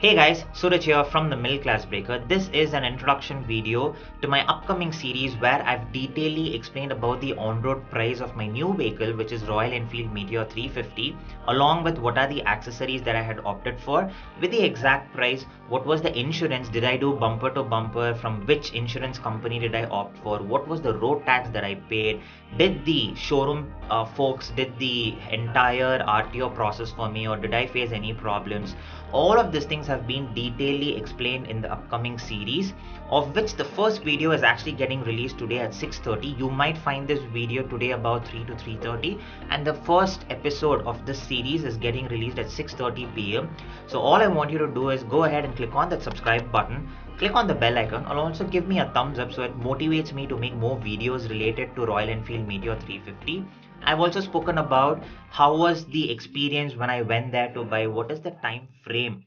Hey guys, Suraj here from the Middle Class Breaker. This is an introduction video to my upcoming series where I've detailedly explained about the on-road price of my new vehicle, which is Royal Enfield Meteor 350, along with what are the accessories that I had opted for, with the exact price, what was the insurance, did I do bumper to bumper, from which insurance company did I opt for, what was the road tax that I paid, did the showroom folks did the entire RTO process for me, or did I face any problems. All of these things have been detailedly explained in the upcoming series, of which the first video is actually getting released today at 6:30. You might find this video today about 3 to 3:30, and the first episode of this series is getting released at 6:30 p.m. So all I want you to do is go ahead and click on that subscribe button, click on the bell icon, and also give me a thumbs up so it motivates me to make more videos related to Royal Enfield Meteor 350. I've also spoken about how was the experience when I went there to buy, what is the time frame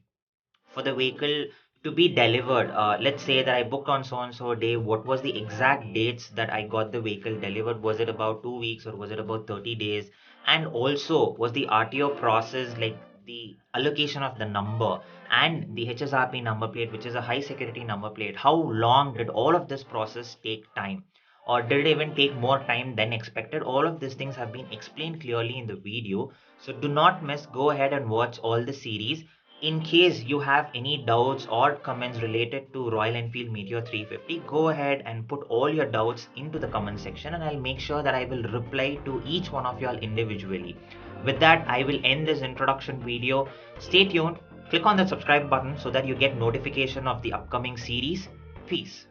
for the vehicle to be delivered. Let's say that I booked on so and so day, what was the exact dates that I got the vehicle delivered? Was it about 2 weeks or was it about 30 days? And also, was the RTO process like the allocation of the number and the HSRP number plate, which is a high security number plate? How long did all of this process take time? Or did it even take more time than expected? All of these things have been explained clearly in the video. So do not miss, go ahead and watch all the series. In case you have any doubts or comments related to Royal Enfield Meteor 350, go ahead and put all your doubts into the comment section and I'll make sure that I will reply to each one of y'all individually. With that, I will end this introduction video. Stay tuned, click on the subscribe button so that you get notification of the upcoming series. Peace.